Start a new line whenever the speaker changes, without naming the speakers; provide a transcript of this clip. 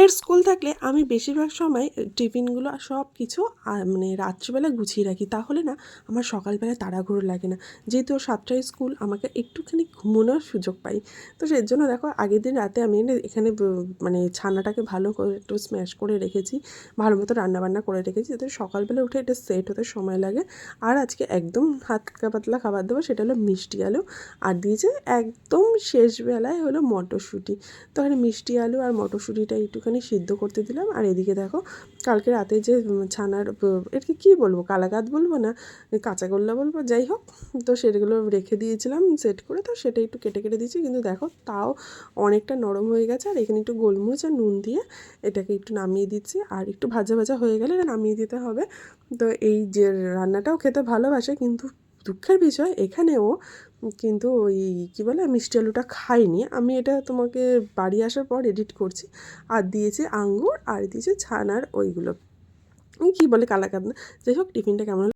মেয়ের স্কুল থাকলে আমি বেশিরভাগ সময় টিফিনগুলো সব কিছু মানে রাত্রিবেলা গুছিয়ে রাখি, তাহলে না আমার সকালবেলায় তাড়াহুড়ো লাগে না। যেহেতু ওর 7টায় স্কুল, আমাকে একটুখানি ঘুমোনোর সুযোগ পাই। তো সেই জন্য দেখো আগের দিন রাতে আমি না এখানে মানে ছানাটাকে ভালো করে একটু স্ম্যাশ করে রেখেছি, ভালো মতো রান্নাবান্না করে রেখেছি, যাতে সকালবেলা উঠে এটা সেট হতে সময় লাগে। আর আজকে একদম হালকা পাতলা খাবার দেবো, সেটা হলো মিষ্টি আলু, আর দিয়েছে একদম শেষবেলায় হলো মটরশুঁটি। তো এখানে মিষ্টি আলু আর মটরশুঁটিটা একটুখানি সিদ্ধ করতে দিলাম। আর এদিকে দেখো কালকে রাতে যে ছানার এটাকে কী বলবো, কালাকাঁদ বলবো না কাঁচাগোল্লা বলবো, যাই হোক, তো সেগুলো রেখে দিয়েছিলাম সেট করে, তো সেটা একটু কেটে কেটে দিয়েছি, কিন্তু দেখো তাও অনেকটা নরম হয়ে গেছে। আর এখানে একটু গোলমরিচ আর নুন দিয়ে এটাকে একটু নামিয়ে দিচ্ছি, আর একটু ভাজা ভাজা হয়ে গেলে এটা নামিয়ে দিতে হবে। তো এই যে রান্নাটাও খেতে ভালোবাসে, কিন্তু দুঃখের বিষয় এখানেও কিন্তু ওই কী বলে মিষ্টি আলুটা খাইনি আমি। এটা তোমাকে বাড়ি আসার পর এডিট করছি। আর দিয়েছে আঙ্গুর, আর দিয়েছে ছানার ওইগুলো কী বলে কালাকাঁদ না। যাই হোক, টিফিনটা কেমন